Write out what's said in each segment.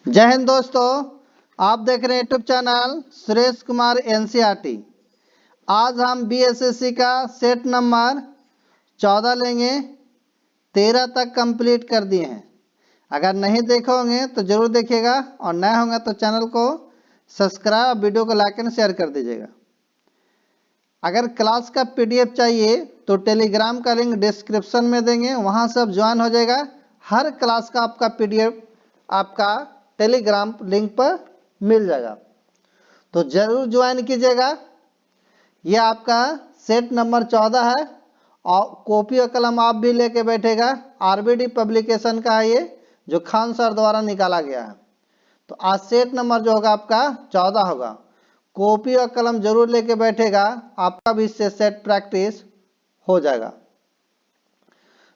जय हिंद दोस्तों, आप देख रहे हैं YouTube channel Suresh Kumar NCERT. आज हम बीएसएससी का सेट नंबर 14 लेंगे। 13 तक कंप्लीट कर दिए हैं। अगर नहीं देखे होंगे तो जरूर देखिएगा और नए होंगे तो चैनल को सब्सक्राइब, वीडियो को लाइक एंड शेयर कर दीजिएगा। अगर क्लास का पीडीएफ चाहिए तो टेलीग्राम का लिंक डिस्क्रिप्शन में देंगे, वहां से आप ज्वाइन हो जाएगा। हर क्लास का आपका पीडीएफ आपका टेलीग्राम लिंक पर मिल जाएगा, तो जरूर ज्वाइन कीजिएगा। ये आपका सेट नंबर 14 है और कॉपी और कलम आप भी लेके बैठेगा। आरबीडी पब्लिकेशन का है ये, जो खान सर द्वारा निकाला गया है। तो आज सेट नंबर जो होगा आपका 14 होगा। कॉपी और कलम जरूर लेके बैठेगा, आपका भी इससे सेट प्रैक्टिस हो जाएगा।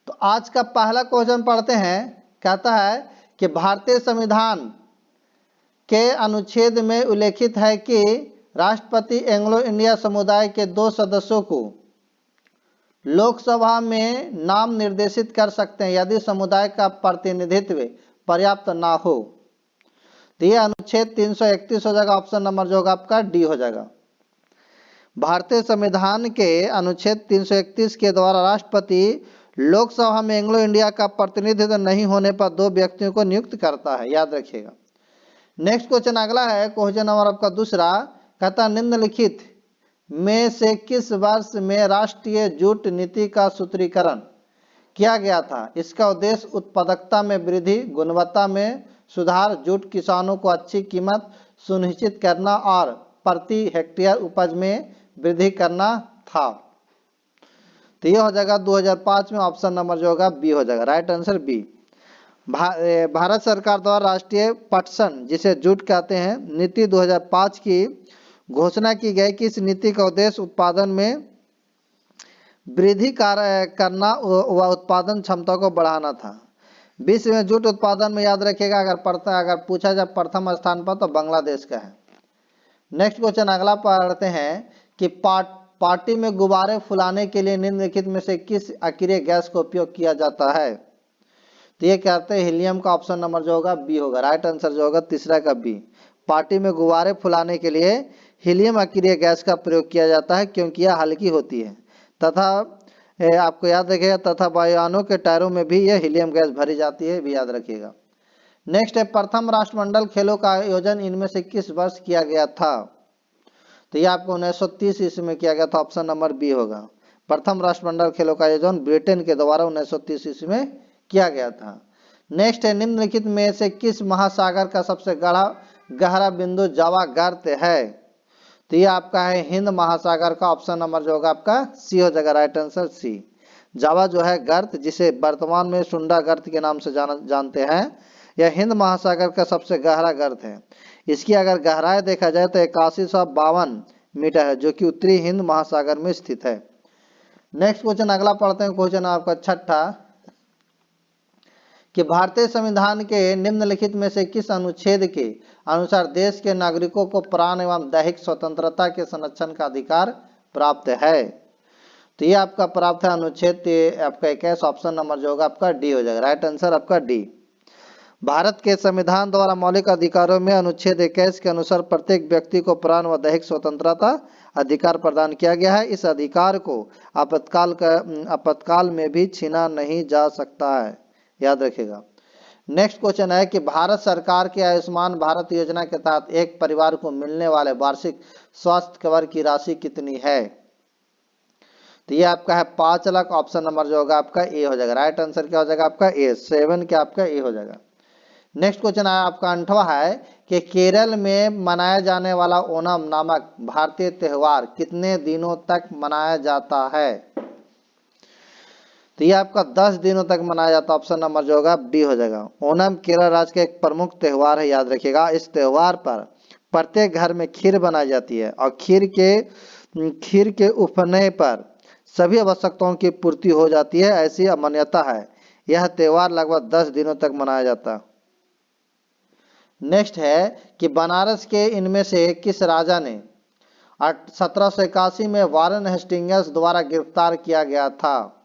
तो आज का पहला क्वेश्चन पढ़ते हैं। कहता है कि भारतीय संविधान के अनुच्छेद में उल्लेखित है कि राष्ट्रपति एंग्लो इंडिया समुदाय के 2 सदस्यों को लोकसभा में नाम निर्देशित कर सकते हैं यदि समुदाय का प्रतिनिधित्व पर्याप्त ना हो। तो ये अनुच्छेद 331 हो जाएगा। ऑप्शन नंबर जो होगा आपका डी हो जाएगा। भारतीय संविधान के अनुच्छेद 331 के द्वारा राष्ट्रपति लोकसभा में एंग्लो इंडिया का प्रतिनिधित्व नहीं होने पर 2 व्यक्तियों को नियुक्त करता है, याद रखिएगा। नेक्स्ट क्वेश्चन अगला है, क्वेश्चन नंबर आपका दूसरा। कहता निम्नलिखित में से किस वर्ष में राष्ट्रीय जूट नीति का सूत्रीकरण किया गया था? इसका उद्देश्य उत्पादकता में वृद्धि, गुणवत्ता में सुधार, जूट किसानों को अच्छी कीमत सुनिश्चित करना और प्रति हेक्टेयर उपज में वृद्धि करना था। तो ये हो जाएगा 2005 में। ऑप्शन नंबर जो होगा बी हो जाएगा। Right answer B. भारत सरकार द्वारा राष्ट्रीय पटसन, जिसे जूट कहते हैं, नीति 2005 की घोषणा की गई कि इस नीति का उद्देश्य उत्पादन में वृद्धि करना व उत्पादन क्षमता को बढ़ाना था। विश्व में जूट उत्पादन में, याद रखिएगा, अगर पूछा जाए प्रथम स्थान पर तो बांग्लादेश का है। नेक्स्ट क्वेश्चन अगला पढ़ते हैं कि पार्टी में गुब्बारे फुलाने के लिए निम्नलिखित में से किस अक्रिय गैस का उपयोग किया जाता है? तो ये कहते हैं हीलियम का। ऑप्शन नंबर जो होगा बी होगा। राइट आंसर जो होगा तीसरा का बी। पार्टी में गुब्बारे फुलाने के लिए हीलियम अक्रिय गैस का प्रयोग किया जाता है क्योंकि यह हल्की होती है तथा आपको याद रखिएगा तथा वायुयानों के टायरों में भी यह हीलियम गैस भरी जाती है, भी याद रखिएगा। नेक्स्ट है प्रथम राष्ट्रमंडल खेलों का आयोजन इनमें से किस वर्ष किया गया था? तो ये आपको 1930 ईस्वी में किया गया था। ऑप्शन नंबर बी होगा। प्रथम राष्ट्रमंडल खेलों का आयोजन ब्रिटेन के द्वारा 1930 ईस्वी में किया गया था। नेक्स्ट है निम्नलिखित में से किस महासागर का सबसे गहरा बिंदु जावा गर्त है? तो ये आपका है हिंद महासागर का। ऑप्शन नंबर जो होगा आपका सी हो जाएगा। Right answer C. जावा जो है गर्त, जिसे वर्तमान में सुंडा गर्त के नाम से जानते हैं, यह हिंद महासागर का सबसे गहरा गर्त है। इसकी अगर गहराई देखा जाए तो 8152 मीटर है, जो कि उत्तरी हिंद महासागर में स्थित है। नेक्स्ट क्वेश्चन अगला पढ़ते हैं। क्वेश्चन आपका छठा कि भारतीय संविधान के निम्नलिखित में से किस अनुच्छेद के अनुसार देश के नागरिकों को प्राण एवं दैहिक स्वतंत्रता के संरक्षण का अधिकार प्राप्त है? तो ये आपका प्राप्त है अनुच्छेद आपका 21। ऑप्शन नंबर जो होगा आपका डी हो जाएगा। राइट आंसर आपका डी। भारत के संविधान द्वारा मौलिक अधिकारों में अनुच्छेद 21 के अनुसार प्रत्येक व्यक्ति को प्राण व दैहिक स्वतंत्रता अधिकार प्रदान किया गया है। इस अधिकार को आपातकाल में भी छीना नहीं जा सकता है, याद रखिएगा। नेक्स्ट क्वेश्चन है कि भारत सरकार की आयुष्मान भारत योजना के तहत एक परिवार को मिलने वाले वार्षिक स्वास्थ्य कवर की राशि कितनी है? तो ये आपका है 5 लाख। ऑप्शन नंबर जो होगा आपका ए हो जाएगा। राइट आंसर क्या हो जाएगा आपका ए। 7 क्या आपका ए हो जाएगा। नेक्स्ट क्वेश्चन आपका 8वां है कि केरल में मनाया जाने वाला ओणम नामक भारतीय त्योहार कितने दिनों तक मनाया जाता है? तो ये आपका 10 दिनों तक मनाया जाता है। ऑप्शन नंबर जो होगा बी हो जाएगा। ओणम केरल राज्य का एक प्रमुख त्योहार है, याद रखिएगा। इस त्योहार पर प्रत्येक घर में खीर बनाई जाती है और खीर के उफने पर सभी आवश्यकताओं की पूर्ति हो जाती है, ऐसी मान्यता है। यह त्योहार लगभग 10 दिनों तक मनाया जाता है। नेक्स्ट है कि बनारस के इनमें से किस राजा ने 1781 में वारेन हेस्टिंग्स द्वारा गिरफ्तार किया गया था?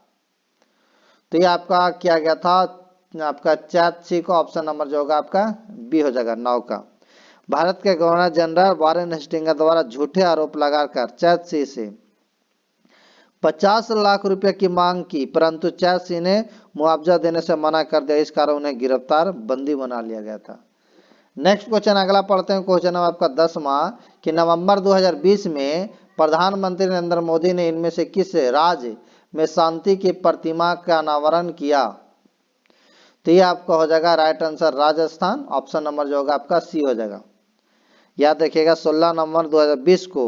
तो ये आपका किया गया था आपका चैत्सी को ऑप्शन नंबर जो होगा आपका बी हो जाएगा 9 का। भारत के गवर्नर जनरल वारेन हेस्टिंग्स द्वारा झूठे आरोप लगाकर चैत्सी से 50 लाख रुपए की मांग की, परंतु चैत्सी ने मुआवजा देने से मना कर दिया। इस कारण उन्हें गिरफ्तार बंदी बना लिया गया था। नेक्स्ट क्वेश्चन अगला पढ़ते हैं। क्वेश्चन नंबर आपका 10वां कि नवंबर 2020 में प्रधानमंत्री नरेंद्र मोदी ने इनमें से किस राज्य में शांति की प्रतिमा का अनावरण किया? तो ये आपका हो जाएगा right answer Rajasthan, option number जो होगा आपका सी हो जाएगा। याद रखिएगा 16 नवंबर 2020 को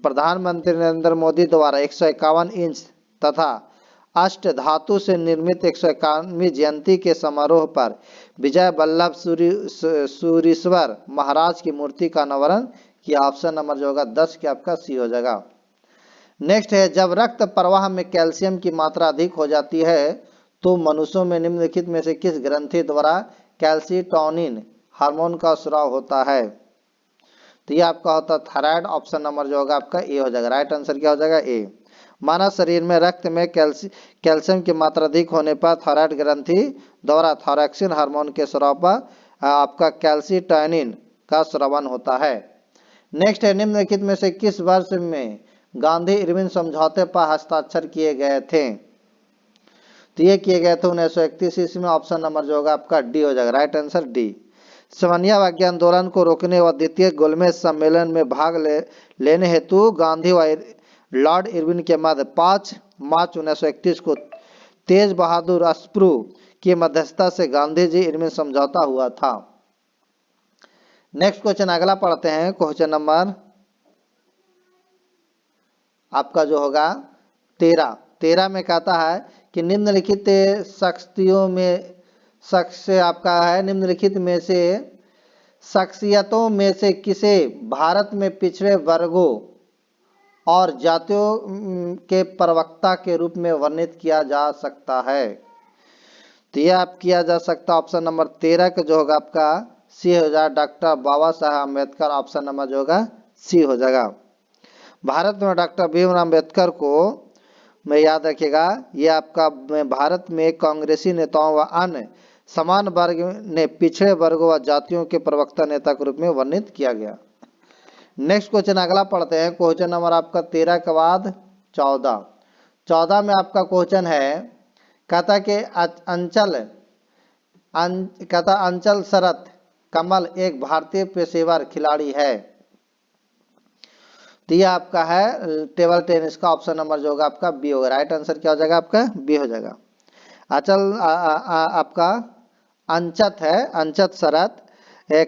प्रधानमंत्री नरेंद्र मोदी द्वारा 151 इंच तथा अष्ट धातु से निर्मित 151वीं जयंती के समारोह पर विजय वल्लभ सूरीश्वर महाराज की मूर्ति का अनावरण किया। ऑप्शन नंबर जो होगा 10 के आपका सी हो जाएगा। नेक्स्ट है जब रक्त प्रवाह में कैल्शियम की मात्रा अधिक हो जाती है तो मनुष्यों में निम्नलिखित में से किस ग्रंथि द्वारा कैल्सिटोनिन हार्मोन का स्राव होता है? तो ये आपका होता है थायराइड, ऑप्शन नंबर जो होगा आपका ए हो जाएगा। राइट आंसर क्या हो जाएगा? ए। मानव शरीर में रक्त में कैल्शियम की मात्रा अधिक होने पर थायराइड ग्रंथि द्वारा थायरॉक्सिन हार्मोन के स्राव पर आपका कैल्सिटोनिन का स्रवण होता है। नेक्स्ट है निम्नलिखित में से किस वर्ष में गांधी इरविन समझौते पर हस्ताक्षर किए गए थे? तो ये किए गए थे 1931 ईस्वी में। ऑप्शन नंबर जो होगा आपका डी हो जाएगा। Right answer D. समन्वय आंदोलन को रोकने व द्वितीय गोलमेज सम्मेलन में भाग लेने हेतु गांधी व लॉर्ड इरविन के मध्य 5 मार्च 1931 को तेज बहादुर अस्प्रू की मध्यस्थता से गांधी जी इरविन समझौता हुआ था। नेक्स्ट क्वेश्चन अगला पढ़ते हैं। क्वेश्चन नंबर आपका जो होगा 13 में कहता है कि निम्नलिखित शख्सियों में आपका है निम्नलिखित में से शख्सियतों में से किसे भारत में पिछड़े वर्गों और जातियों के प्रवक्ता के रूप में वर्णित किया जा सकता है? तो यह आप किया जा सकता है ऑप्शन नंबर 13 का जो होगा आपका सी हो जाएगा doctor Baba Saheb Ambedkar. Option number जो होगा सी हो जाएगा। भारत में डॉक्टर भीमराव अम्बेडकर को में याद रखिएगा ये आपका भारत में कांग्रेसी नेताओं व अन्य समान वर्ग ने पिछड़े वर्गों व जातियों के प्रवक्ता नेता के रूप में वर्णित किया गया। नेक्स्ट क्वेश्चन अगला पढ़ते हैं। क्वेश्चन नंबर आपका 13 के बाद 14 में आपका क्वेश्चन है कहता कि अंचल शरत कमल एक भारतीय पेशेवर खिलाड़ी है। तो ये आपका है टेबल टेनिस का। ऑप्शन नंबर जो होगा आपका बी होगा। राइट आंसर क्या हो जाएगा आपका बी हो जाएगा। अचल आपका अंचत शरत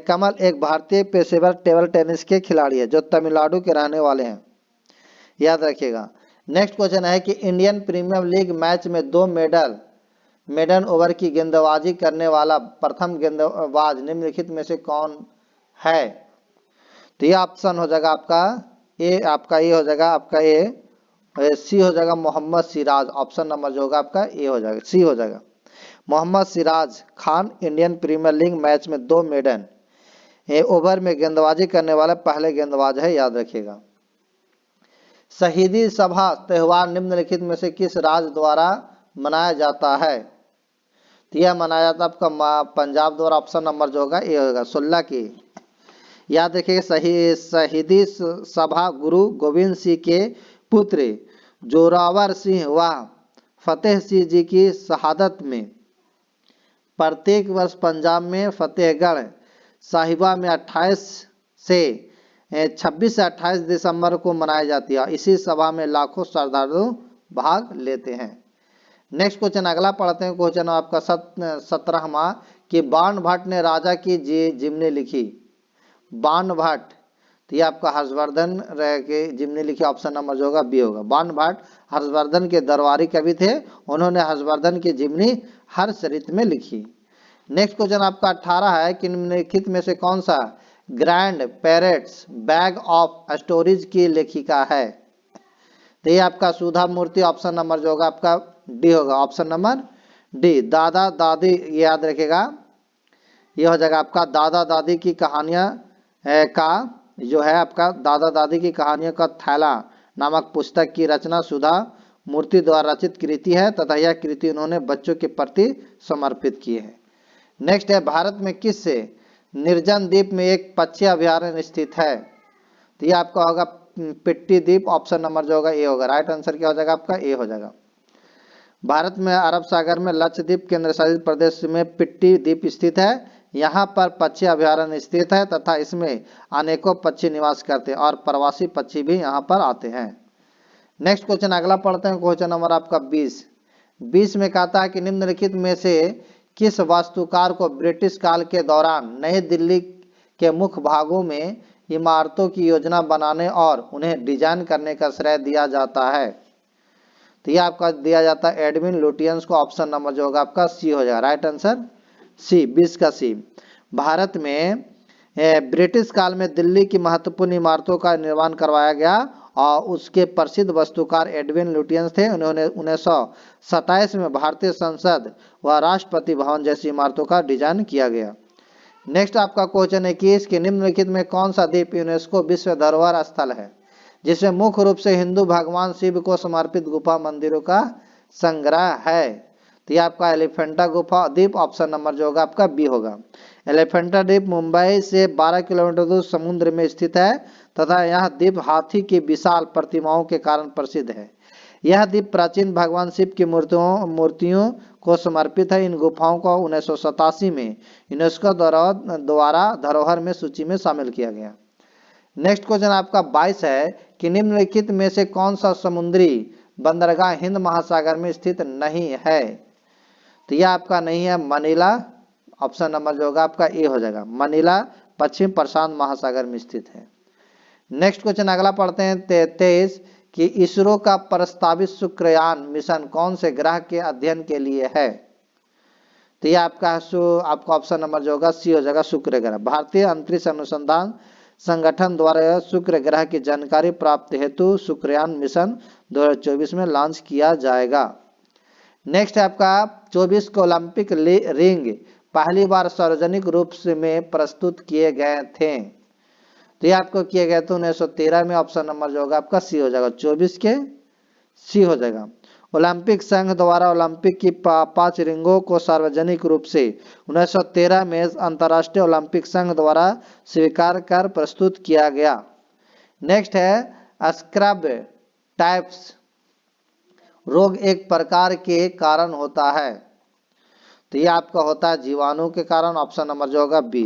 कमल एक भारतीय पेशेवर टेबल टेनिस के खिलाड़ी है जो तमिलनाडु के रहने वाले हैं। याद रखिएगा। नेक्स्ट क्वेश्चन है कि इंडियन प्रीमियर लीग मैच में 2 मेडन ओवर की गेंदबाजी करने वाला प्रथम गेंदबाज निम्नलिखित में से कौन है? तो ये ऑप्शन हो जाएगा आपका ए। आपका ये हो जाएगा आपका ए सी हो जाएगा मोहम्मद सिराज। ऑप्शन नंबर जो होगा आपका ए हो जाएगा सी हो जाएगा। Mohammed Siraj Khan Indian Premier League match में 2 मेडन ओवर में गेंदबाजी करने वाला पहले गेंदबाज है। याद रखिएगा। शहीदी सभा त्योहार निम्नलिखित में से किस राज्य द्वारा मनाया जाता है? तो यह मनाया जाता है आपका पंजाब द्वारा। ऑप्शन नंबर जो होगा ए होगा 16 की। याद रखिएगा शहीदी सभा गुरु गोविंद सिंह के पुत्र जोरावर सिंह व फतेह सिंह जी की शहादत में प्रत्येक वर्ष पंजाब में फतेहगढ़ साहिबा में 26 से 28 दिसंबर को मनाई जाती है। इसी सभा में लाखों श्रद्धालु भाग लेते हैं। नेक्स्ट क्वेश्चन अगला पढ़ते हैं। क्वेश्चन आपका 17वां कि बाणभट्ट ने राजा की जीवनी लिखी। बाणभट्ट तो ये आपका हर्षवर्धन के जीवनी लिखी। ऑप्शन नंबर जो होगा बी होगा। बाणभट्ट हर्षवर्धन के दरबारी कवि थे। उन्होंने हर्षवर्धन की जीवनी हर्षचरित में लिखी। नेक्स्ट क्वेश्चन आपका 18 है कि निम्नलिखित में से कौन सा grand parrots bag of stories की लेखिका है? तो ये आपका सुधा मूर्ति। ऑप्शन नंबर जो होगा आपका डी होगा। Option number D. दादा दादी याद रखेगा ये हो जाएगा आपका दादा दादी की कहानियां का जो है आपका दादा दादी की कहानियों का थैला नामक पुस्तक की रचना सुधा मूर्ति द्वारा रचित कृति है तथा यह कृति उन्होंने बच्चों के प्रति समर्पित की है। नेक्स्ट है, भारत में किस निर्जन द्वीप में एक पक्षी अभयारण्य स्थित है? तो ये आपका होगा पिट्टी द्वीप, ऑप्शन नंबर जो होगा ए होगा। राइट आंसर क्या हो जाएगा आपका? ए हो जाएगा। भारत में अरब सागर में लक्षद्वीप केंद्र शासित प्रदेश में पिट्टी द्वीप स्थित है। यहाँ पर पक्षी अभयारण्य स्थित है तथा इसमें अनेकों पक्षी निवास करते हैं और प्रवासी पक्षी भी यहाँ पर आते हैं। नेक्स्ट क्वेश्चन अगला पढ़ते हैं, क्वेश्चन नंबर आपका 20 में कहता है कि निम्नलिखित में से किस वास्तुकार को ब्रिटिश काल के दौरान नई दिल्ली के मुख्य भागों में इमारतों की योजना बनाने और उन्हें डिजाइन करने का श्रेय दिया जाता है? तो ये आपका दिया जाता है एडविन लुटियंस को। ऑप्शन नंबर जो होगा आपका सी हो जाएगा। राइट आंसर सी, 20 का सी। भारत में ब्रिटिश काल में दिल्ली की महत्वपूर्ण इमारतों का निर्माण करवाया गया और उसके प्रसिद्ध वास्तुकार एडविन लुटियंस थे। उन्होंने 1927 में भारतीय संसद व राष्ट्रपति भवन जैसी इमारतों का डिजाइन किया गया। नेक्स्ट आपका क्वेश्चन है कि इसके निम्नलिखित में कौन सा द्वीप यूनेस्को विश्व धरोहर स्थल है जिसमें मुख्य रूप से हिंदू भगवान शिव को समर्पित गुफा मंदिरों का संग्रह है? तो ये आपका एलिफेंटा गुफा द्वीप, ऑप्शन नंबर जो होगा आपका बी होगा। एलिफेंटा द्वीप मुंबई से 12 किलोमीटर दूर समुद्र में स्थित है तथा यह द्वीप हाथी की विशाल प्रतिमाओं के कारण प्रसिद्ध है। यह द्वीप प्राचीन भगवान शिव की मूर्तियों को समर्पित है। इन गुफाओं को 1987 में यूनेस्को द्वारा धरोहर में सूची में शामिल किया गया। नेक्स्ट क्वेश्चन आपका 22 है कि निम्नलिखित में से कौन सा समुद्री बंदरगाह हिंद महासागर में स्थित नहीं है? तो यह आपका नहीं है मनीला, ऑप्शन नंबर जो होगा आपका ए हो जाएगा। मनीला पश्चिम प्रशांत महासागर में स्थित है। नेक्स्ट क्वेश्चन अगला पढ़ते हैं 23 कि इसरो का प्रस्तावित शुक्रयान मिशन कौन से ग्रह के अध्ययन के लिए है? तो यह आपका ऑप्शन नंबर जो होगा सी हो जाएगा, शुक्र ग्रह। भारतीय अंतरिक्ष अनुसंधान संगठन द्वारा शुक्र ग्रह की जानकारी प्राप्त हेतु शुक्रयान मिशन 2024 में लॉन्च किया जाएगा। नेक्स्ट है आपका 24 को ओलंपिक रिंग पहली बार सार्वजनिक रूप से में प्रस्तुत किए गए थे? तो ये आपको किए गए थे 1913 में। ऑप्शन नंबर जो होगा आपका सी हो जाएगा, 24 के सी हो जाएगा। ओलंपिक संघ द्वारा ओलंपिक की 5 रिंगों को सार्वजनिक रूप से 1913 में अंतर्राष्ट्रीय ओलंपिक संघ द्वारा स्वीकार कर प्रस्तुत किया गया। नेक्स्ट है स्क्रब टाइप्स रोग एक प्रकार के कारण होता है। तो ये आपका होता है जीवाणु के कारण, ऑप्शन नंबर जो होगा बी।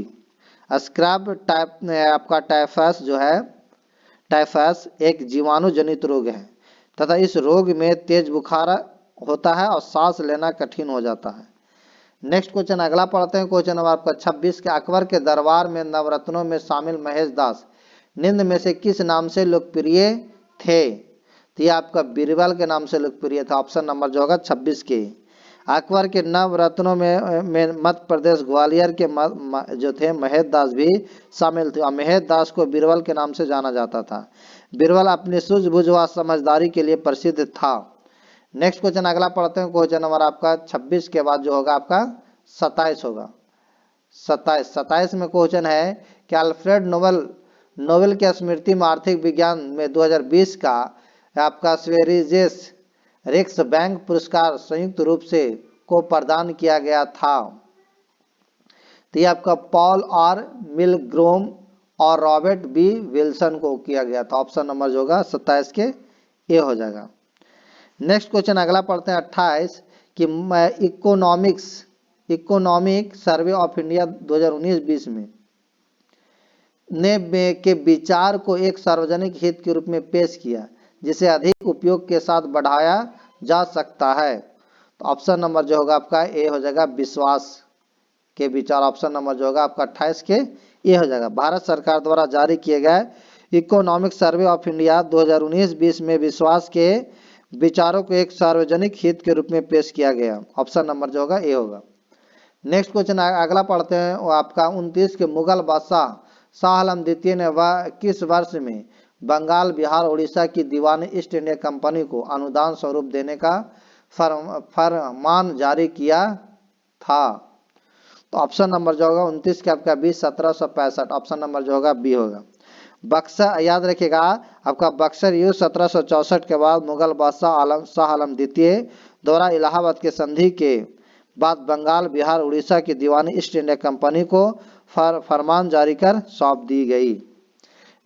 स्क्रब टाइप आपका टाइफस जो है, टाइफस एक जीवाणु जनित रोग है तथा इस रोग में तेज बुखार होता है और सांस लेना कठिन हो जाता है। नेक्स्ट क्वेश्चन अगला पढ़ते हैं, क्वेश्चन नंबर आपका 26 के अकबर के दरबार में नवरत्नों में शामिल महेश दास निम्न में से किस नाम से लोकप्रिय थे? तो ये आपका बीरबल के नाम से लोकप्रिय था। ऑप्शन नंबर जो होगा 26 के। अकबर के नवरत्नों में मध्य प्रदेश ग्वालियर के जो थे महेश दास भी शामिल थे और महेश दास को बीरबल के नाम से जाना जाता था। बीरबल अपनी सूझबूझ व समझदारी के लिए प्रसिद्ध था। नेक्स्ट क्वेश्चन अगला पढ़ते हैं, क्वेश्चन नंबर आपका 26 के बाद जो होगा आपका 27 होगा। 27 में क्वेश्चन है कि अल्फ्रेड नोबेल के स्मृति में आर्थिक विज्ञान में 2020 का आपका स्वेरिजेस रिक्स बैंक पुरस्कार संयुक्त रूप से को प्रदान किया गया था? तो ये आपका पॉल आर मिलग्रोम और रॉबर्ट बी विल्सन को किया गया था। ऑप्शन नंबर जो होगा 27 के ए हो जाएगा। नेक्स्ट क्वेश्चन अगला पढ़ते हैं 28 कि इकोनॉमिक सर्वे ऑफ इंडिया 2019-20 में के विचार को एक सार्वजनिक हित के रूप में पेश किया जिसे अधिक उपयोग के साथ बढ़ाया जा सकता है। तो ऑप्शन नंबर जो होगा आपका ए हो जाएगा, विश्वास के विचार। ऑप्शन नंबर जो होगा आपका 28 के ए हो जाएगा। भारत सरकार द्वारा जारी किए गए इकोनॉमिक सर्वे ऑफ इंडिया 2019-20 में विश्वास के विचारों को एक सार्वजनिक हित के रूप में पेश किया गया। ऑप्शन नंबर जो होगा ए होगा। नेक्स्ट क्वेश्चन अगला पढ़ते हैं, वो आपका 29 के मुगल बादशाह शाह आलम द्वितीय ने किस वर्ष में बंगाल, बिहार, उड़ीसा की दीवानी ईस्ट इंडिया कंपनी को अनुदान स्वरूप देने का फरमान जारी किया था? तो ऑप्शन नंबर जो होगा 29 के आपका 20 1765। ऑप्शन नंबर जो होगा बी होगा। बक्सर, याद रखिएगा आपका बक्सर युद्ध 1764 के बाद मुगल बादशाह शाह आलम द्वितीय द्वारा इलाहाबाद के संधि के बाद बंगाल, बिहार, उड़ीसा की दीवानी ईस्ट इंडिया कंपनी को फरमान जारी कर सौंप दी गई।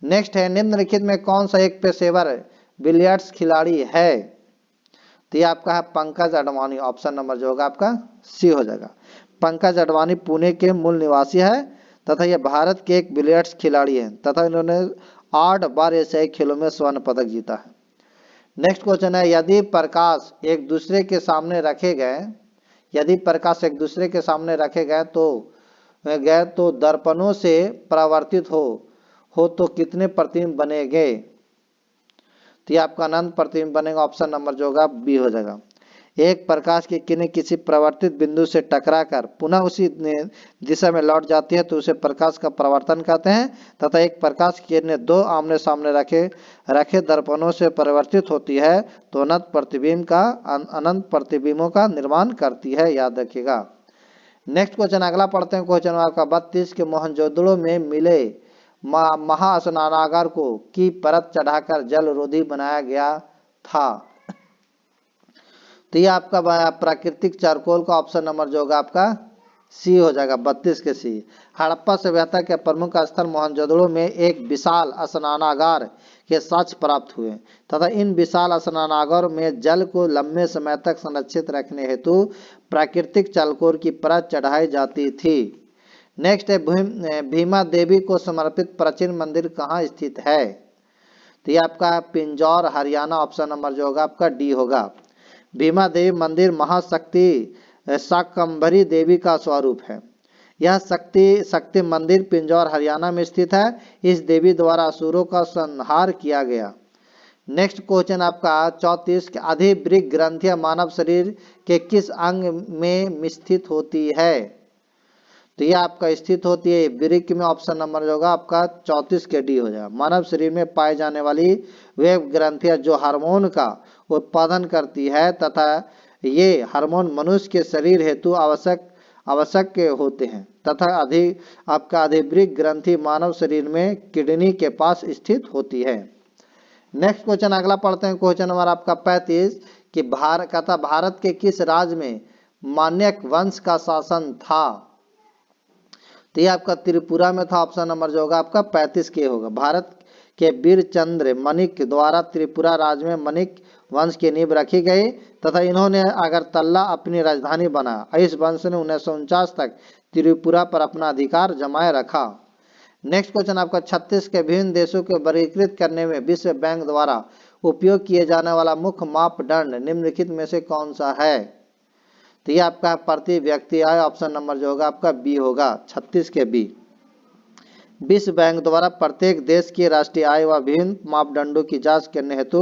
नेक्स्ट है, निम्नलिखित में कौन सा एक पेशेवर बिलियर्ड्स खिलाड़ी है? तो ये आपका है पंकज अडवाणी। ऑप्शन नंबर जो होगा आपका सी हो जाएगा। पंकज अडवाणी पुणे के मूल निवासी है तथा ये भारत के एक बिलियर्ड्स खिलाड़ी हैं तथा इन्होंने 8 बार एशियाई खेलों में स्वर्ण पदक जीता है। नेक्स्ट क्वेश्चन है, यदि प्रकाश एक दूसरे के सामने रखे गए, यदि प्रकाश एक दूसरे के सामने रखे गए तो दर्पणों से परावर्तित हो तो कितने प्रतिबिंब बनेंगे? तो ये आपका अनंत प्रतिबिंब बनेगा। ऑप्शन नंबर जो होगा बी हो जाएगा। एक प्रकाश की किरण किसी प्रवर्तित बिंदु से टकराकर पुनः उसी दिशा में लौट जाती है तो उसे प्रकाश का परावर्तन कहते हैं तथा एक प्रकाश की किरणें दो आमने सामने रखे दर्पणों से परिवर्तित होती है तो अनंत प्रतिबिंबों का निर्माण करती है, याद रखिएगा। नेक्स्ट क्वेश्चन अगला पढ़ते हैं। क्वेश्चन आपका 32 के मोहनजोदड़ो में मिले महास्नानागार को की परत चढ़ाकर जल रोधी बनाया गया था। तो ये आपका प्राकृतिक चारकोल का ऑप्शन नंबर जो होगा आपका सी हो जाएगा, 32 के सी। हड़प्पा सभ्यता के प्रमुख स्थल मोहनजोदड़ो में एक विशाल स्नानागार के साक्ष्य प्राप्त हुए तथा इन विशाल स्नानागार में जल को लंबे समय तक संरक्षित रखने हेतु प्राकृतिक चारकोल की परत चढ़ाई जाती थी। नेक्स्ट है, भीमा देवी को समर्पित प्राचीन मंदिर कहाँ स्थित है? तो ये आपका पिंजौर, हरियाणा। ऑप्शन नंबर जो होगा आपका डी होगा। भीमा देवी मंदिर महाशक्ति शाकंभरी देवी का स्वरूप है। यह शक्ति मंदिर पिंजौर, हरियाणा में स्थित है। इस देवी द्वारा असुरों का संहार किया गया। नेक्स्ट क्वेश्चन आपका 34, अधिवृक्क ग्रंथियां मानव शरीर के किस अंग में स्थित होती है? तो यह आपका स्थित होती है वृक्क में। ऑप्शन नंबर जो होगा आपका 34 के डी हो जाएगा। मानव शरीर में पाई जाने वाली वे ग्रंथियां जो हार्मोन का उत्पादन करती है तथा ये हार्मोन मनुष्य के शरीर हेतु आवश्यक होते हैं तथा आपका अधिवृक्क ग्रंथि मानव शरीर में किडनी के पास स्थित होती है। नेक्स्ट क्वेश्चन अगला पढ़ते हैं। क्वेश्चन नंबर आपका 35 कि भारत के किस राज्य में मान्यक वंश का शासन था? तो ये आपका त्रिपुरा में था। ऑप्शन नंबर जो होगा आपका 35 के होगा। भारत के वीरचंद्र मणिक द्वारा त्रिपुरा राज्य में मणिक वंश की नींव रखी गई तथा इन्होंने अगरतला अपनी राजधानी बनाया। इस वंश ने 1949 तक त्रिपुरा पर अपना अधिकार जमाए रखा। नेक्स्ट क्वेश्चन आपका 36 के विभिन्न देशों को वर्गीकृत करने में विश्व बैंक द्वारा उपयोग किए जाने वाला मुख्य मापदंड निम्नलिखित में से कौन सा है? तो ये आपका प्रति व्यक्ति आय। ऑप्शन नंबर जो होगा आपका बी होगा, 36 के बी। विश्व बैंक द्वारा प्रत्येक देश की राष्ट्रीय आय व विभिन्न मापदंडों की जांच करने हेतु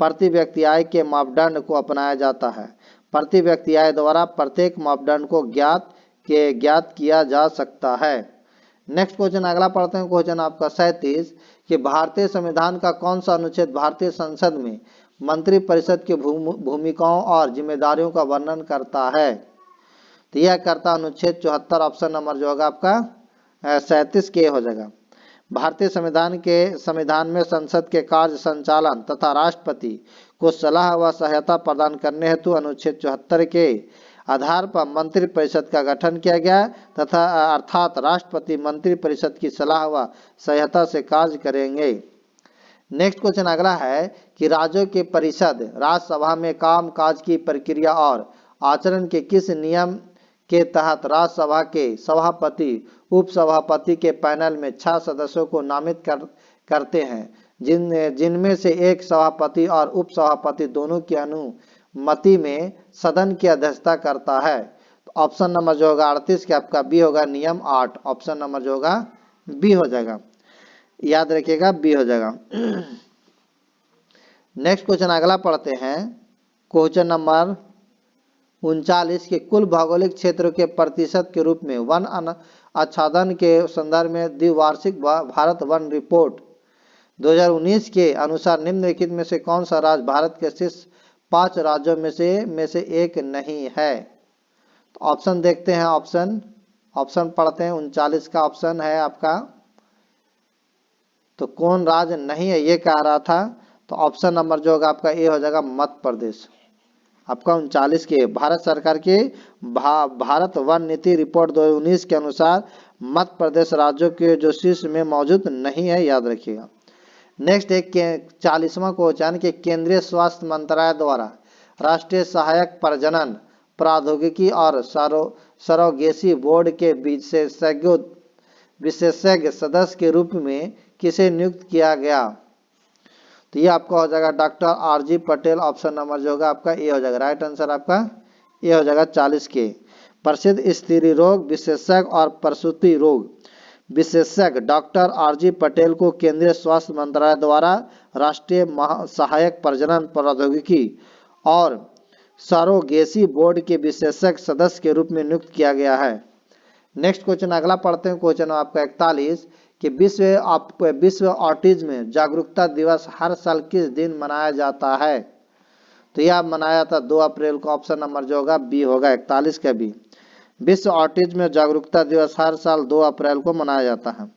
प्रति व्यक्ति आय के मापदंड को अपनाया जाता है। प्रति व्यक्ति आय द्वारा प्रत्येक मापदंड को ज्ञात किया जा सकता है। नेक्स्ट क्वेश्चन अगला पढ़ते हैं। क्वेश्चन आपका 37 कि भारतीय संविधान का कौन सा अनुच्छेद भारतीय संसद में मंत्री परिषद की भूमिकाओं और जिम्मेदारियों का वर्णन करता है? तो यह करता अनुच्छेद 74। ऑप्शन नंबर जो होगा आपका 37 के हो जाएगा। भारतीय संविधान में संसद के कार्य संचालन तथा राष्ट्रपति को सलाह व सहायता प्रदान करने हेतु अनुच्छेद 74 के आधार पर मंत्री परिषद का गठन किया गया तथा अर्थात राष्ट्रपति मंत्री परिषद की सलाह व सहायता से कार्य करेंगे। नेक्स्ट क्वेश्चन अगला है कि राज्यों की परिषद राज्यसभा में काम काज की प्रक्रिया और आचरण के किस नियम के तहत राज्यसभा के सभापति उपसभापति के पैनल में 6 सदस्यों को नामित करते हैं जिनमें से एक सभापति और उपसभापति दोनों की अनुमति में सदन की अध्यक्षता करता है? तो ऑप्शन नंबर जो होगा 38 के आपका बी होगा, नियम 8। ऑप्शन नंबर जो होगा बी हो जाएगा, याद रखिएगा बी हो जाएगा। नेक्स्ट क्वेश्चन अगला पढ़ते हैं। क्वेश्चन नंबर 39 के कुल भौगोलिक क्षेत्रों के प्रतिशत के रूप में वन आच्छादन के संदर्भ में द्विवार्षिक भारत वन रिपोर्ट 2019 के अनुसार निम्नलिखित में से कौन सा राज्य भारत के शीर्ष 5 राज्यों में से एक नहीं है? तो ऑप्शन देखते हैं। ऑप्शन पढ़ते हैं। 39 का ऑप्शन है आपका तो कौन राज्य नहीं है ये कह रहा था, तो ऑप्शन नंबर जो होगा आपका ए हो जाएगा मध्य प्रदेश। आपका 39 के भारत सरकार की भारत वन नीति रिपोर्ट 2019 के अनुसार मध्य प्रदेश राज्यों के जो शीर्ष में मौजूद नहीं है, याद रखिएगा। नेक्स्ट एक 40वां क्वेश्चन के केंद्रीय स्वास्थ्य मंत्रालय द्वारा राष्ट्रीय सहायक प्रजनन प्रौद्योगिकी और सरोगेसी बोर्ड के विशेषज्ञ सदस्य के रूप में किसे नियुक्त किया गया? तो ये आपका हो जाएगा doctor RG Patel. Option number जो होगा आपका ए हो जाएगा। राइट आंसर आपका ए हो जाएगा 40 के। प्रसिद्ध स्त्री रोग विशेषज्ञ और प्रसूति रोग विशेषज्ञ डॉक्टर आरजी पटेल को केंद्रीय स्वास्थ्य मंत्रालय द्वारा राष्ट्रीय सहायक प्रजनन प्रौद्योगिकी और सरोगेसी बोर्ड के विशेषज्ञ सदस्य के रूप में नियुक्त किया गया है। नेक्स्ट क्वेश्चन अगला पढ़ते हैं। क्वेश्चन आपका 41 कि विश्व ऑटिज्म जागरूकता दिवस हर साल किस दिन मनाया जाता है? तो यह मनाया था 2 अप्रैल को। ऑप्शन नंबर जो होगा बी होगा 41 का बी। विश्व ऑटिज्म जागरूकता दिवस हर साल 2 अप्रैल को मनाया जाता है।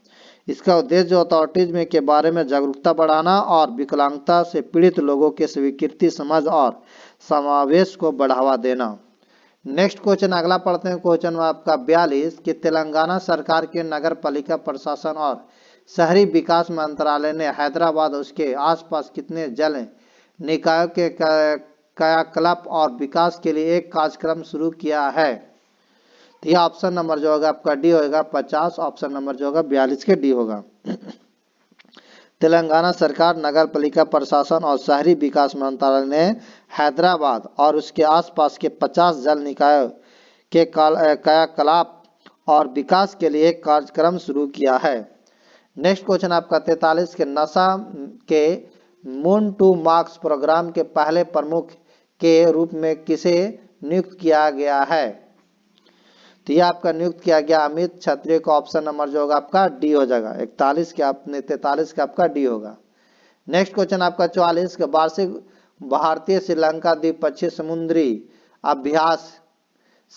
इसका उद्देश्य जो होता है ऑटिज्म के बारे में जागरूकता बढ़ाना और विकलांगता से पीड़ित लोगों के स्वीकृति, समझ और समावेश को बढ़ावा देना। नेक्स्ट क्वेश्चन अगला पढ़ते हैं। क्वेश्चन आपका 42 कि तेलंगाना सरकार के नगर पालिका प्रशासन और शहरी विकास मंत्रालय ने हैदराबाद उसके आसपास कितने जल निकायों के कायाकल्प और विकास के लिए एक कार्यक्रम शुरू किया है? तो यह ऑप्शन नंबर जो होगा आपका डी होगा 50। ऑप्शन नंबर जो होगा 42 के डी होगा। तेलंगाना सरकार नगर पालिका प्रशासन और शहरी विकास मंत्रालय ने हैदराबाद और उसके आसपास के 50 जल निकायों के कायाकल्प और विकास के लिए एक कार्यक्रम शुरू किया है। नेक्स्ट क्वेश्चन आपका 43 के नशा के मून टू मार्क्स प्रोग्राम के पहले प्रमुख के रूप में किसे नियुक्त किया गया है? तो ये आपका नियुक्त किया गया अमित क्षत्रिय को। ऑप्शन नंबर जो होगा आपका डी हो जाएगा। 43 के आपने 43 का आपका डी होगा। नेक्स्ट क्वेश्चन आपका 44 के वार्षिक भारतीय श्रीलंका द्विपक्षीय समुद्री अभ्यास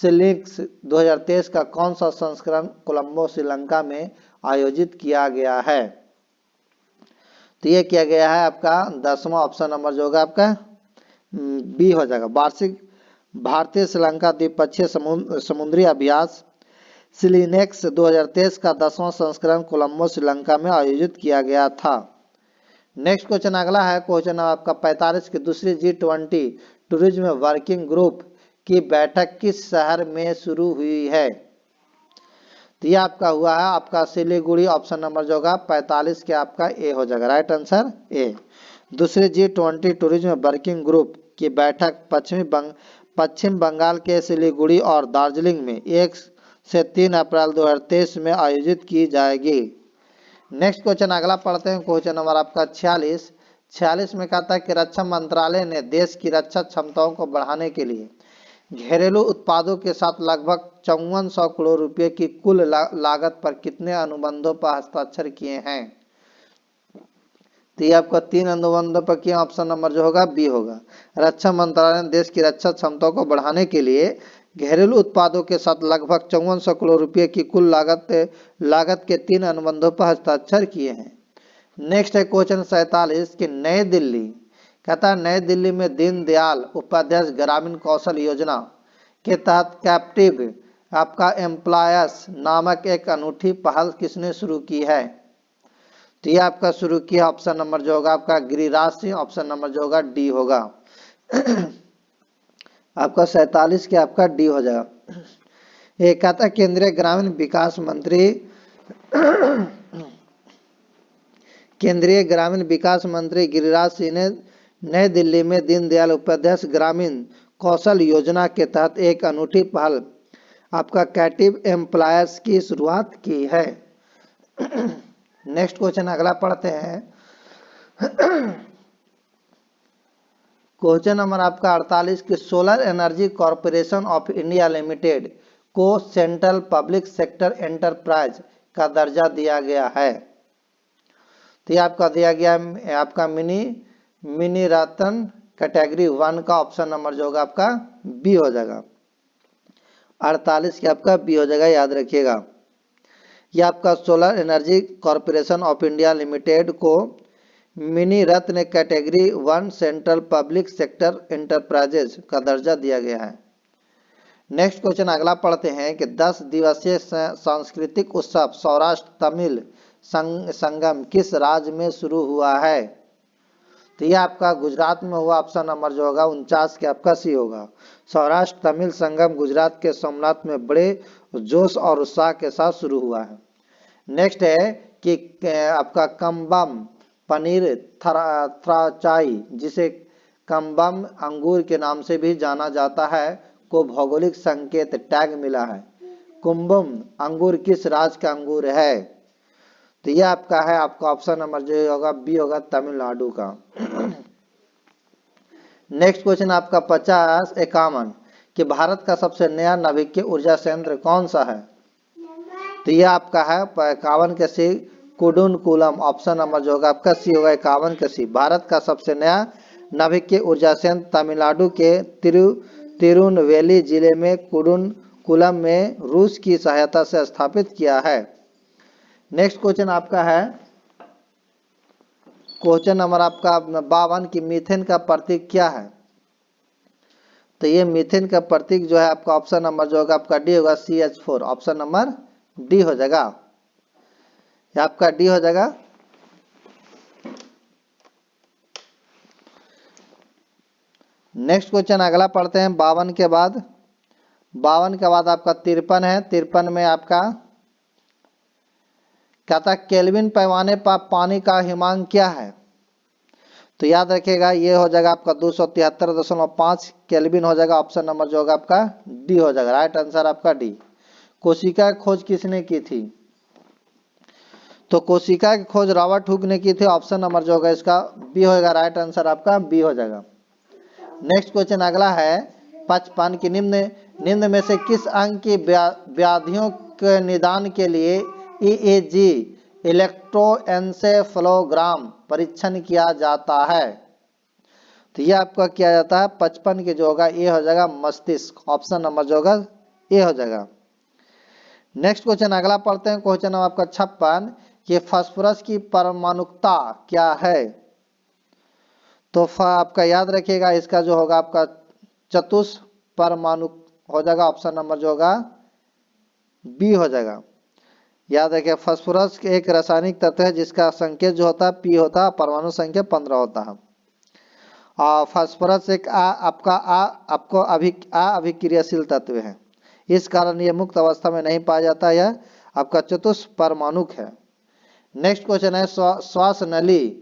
सिलिंक्स 2023 का कौन सा संस्करण कोलंबो श्रीलंका में आयोजित किया गया है? तो ये किया गया है आपका 10वां। ऑप्शन नंबर जो होगा आपका बी हो जाएगा। वार्षिक भारतीय श्रीलंका द्विपक्षीय समुद्री अभ्यास सिलिनेक्स 2023 का 10वां संस्करण कोलंबो श्रीलंका में आयोजित किया गया था। नेक्स्ट क्वेश्चन अगला है। क्वेश्चन आपका 45 की दूसरी G20 टूरिज्म वर्किंग ग्रुप की बैठक किस शहर में शुरू हुई है? तो यह आपका हुआ है आपका सिलीगुड़ी। ऑप्शन नंबर जो होगा 45 के आपका ए हो जाएगा। Right answer A. दूसरी G20 टूरिज्म वर्किंग ग्रुप की बैठक पश्चिम बंगाल के सिलीगुड़ी और दार्जिलिंग में 1 से 3 अप्रैल 2023 में आयोजित की जाएगी। नेक्स्ट क्वेश्चन अगला पढ़ते हैं। क्वेश्चन नंबर आपका 46 में कहता है कि रक्षा मंत्रालय ने देश की रक्षा क्षमताओं को बढ़ाने के लिए घरेलू उत्पादों के साथ लगभग 5400 करोड़ रुपए की कुल लागत पर कितने अनुबंधों पर हस्ताक्षर किए हैं? तो ये आपका 3 अनुबंधों पर किया। ऑप्शन नंबर जो होगा बी होगा। रक्षा मंत्रालय ने देश की रक्षा क्षमताओं को बढ़ाने के लिए घरेलू उत्पादों के साथ लगभग 5400 करोड़ रुपए की कुल लागत के 3 अनुबंधों पर हस्ताक्षर किए हैं। नेक्स्ट है क्वेश्चन 47 कि नई दिल्ली कहता है नई दिल्ली में दीनदयाल उपाध्याय ग्रामीण कौशल योजना के तहत कैप्टिव आपका एम्प्लॉयर्स नामक एक अनूठी पहल किसने शुरू की है? तो ये आपका शुरू किया ऑप्शन नंबर जो होगा आपका गिरिराज सिंह। ऑप्शन नंबर जो होगा डी होगा। आपका 47 के आपका डी हो जाएगा। ये कहता है केंद्रीय ग्रामीण विकास मंत्री गिरिराज सिंह ने नई दिल्ली में दीनदयाल उपाध्याय ग्रामीण कौशल योजना के तहत एक अनूठी पहल आपका कैप्टिव एम्प्लॉयर्स की शुरुआत की है। नेक्स्ट क्वेश्चन अगला पढ़ते हैं। क्वेश्चन नंबर आपका 48 कि solar energy corporation of India limited को सेंट्रल पब्लिक सेक्टर एंटरप्राइज का दर्जा दिया गया है। तो ये आपका दिया गया आपका मिनी रतन कैटेगरी 1 का। ऑप्शन नंबर जो होगा आपका बी हो जाएगा। 48 के आपका बी हो जाएगा, याद रखिएगा। ये आपका solar energy corporation of India limited को mini ratna category 1 central public sector enterprises का दर्जा दिया गया है। नेक्स्ट क्वेश्चन अगला पढ़ते हैं कि 10 दिवसीय सांस्कृतिक उत्सव सौराष्ट्र तमिल संगम किस राज्य में शुरू हुआ है? तो ये आपका गुजरात में हुआ। ऑप्शन नंबर जो होगा 49 के आपका सी होगा। सौराष्ट्र तमिल संगम गुजरात के सोमनाथ में बड़े जोश और उत्साह के साथ शुरू हुआ है। नेक्स्ट है कि आपका कम्बम पनीर थ्राचाई जिसे कम्बम अंगूर के नाम से भी जाना जाता है को भौगोलिक संकेत टैग मिला है। कुंभम अंगूर किस राज्य का अंगूर है? तो यह आपका है, आपका ऑप्शन नंबर जो होगा बी होगा तमिलनाडु का। नेक्स्ट क्वेश्चन आपका 50-51 कि भारत का सबसे नया नवीकरणीय ऊर्जा संयंत्र कौन सा है? तो यह आपका है 51 के सी कुडुनकुलम। ऑप्शन नंबर जो होगा आपका सी होगा 51 के सी। भारत का सबसे नया नवीकरणीय ऊर्जा संयंत्र तमिलनाडु के तिरुनेलवेली जिले में कुडुनकुलम में रूस की सहायता से स्थापित किया है। नेक्स्ट क्वेश्चन आपका है क्वेश्चन नंबर आपका 52 की मीथेन का प्रतीक क्या है? तो ये मीथेन का प्रतीक जो है आपका ऑप्शन नंबर जो होगा आपका डी होगा CH4। ऑप्शन नंबर डी हो जाएगा, आपका डी हो जाएगा। नेक्स्ट क्वेश्चन अगला पढ़ते हैं 52 के बाद। 52 के बाद आपका 53 है। 53 में आपका कहता है केल्विन पैमाने पर पानी का हिमांक क्या है? तो याद रखिएगा ये हो जाएगा आपका 273.5 केल्विन हो जाएगा। ऑप्शन नंबर जो होगा आपका डी हो जाएगा। राइट आंसर आपका डी। कोशिका की खोज किसने की थी? तो कोशिका की खोज रॉबर्ट हुक ने की थी। ऑप्शन नंबर जो होगा इसका बी होगा। राइट आंसर आपका बी हो जाएगा। नेक्स्ट क्वेश्चन अगला है 55 की निम्न में से किस अंग की व्याधियों के निदान के लिए EEG इलेक्ट्रोएन्सेफलोग्राम परीक्षण किया जाता है? तो यह आपका किया जाता है 55 के जो होगा ये हो जाएगा मस्तिष्क। ऑप्शन नंबर जो होगा ये हो जाएगा। नेक्स्ट क्वेश्चन अगला पढ़ते हैं। क्वेश्चन नंबर आपका 56 कि फास्फोरस की परमाणुकता क्या है? तो आपका याद रखिएगा इसका जो होगा आपका चतुष्परमाणु हो जाएगा। ऑप्शन नंबर जो होगा बी हो जाएगा। याद रखिए फास्फोरस एक रासायनिक तत्व है जिसका संकेत जो होता है पी होता है, परमाणु संख्या 15 होता है। और फास्फोरस एक आपका अभिक्रियाशील तत्व है, इस कारण यह मुक्त अवस्था में नहीं पाया जाता। यह आपका चतुष्परमाणुक है। नेक्स्ट क्वेश्चन है श्वास नली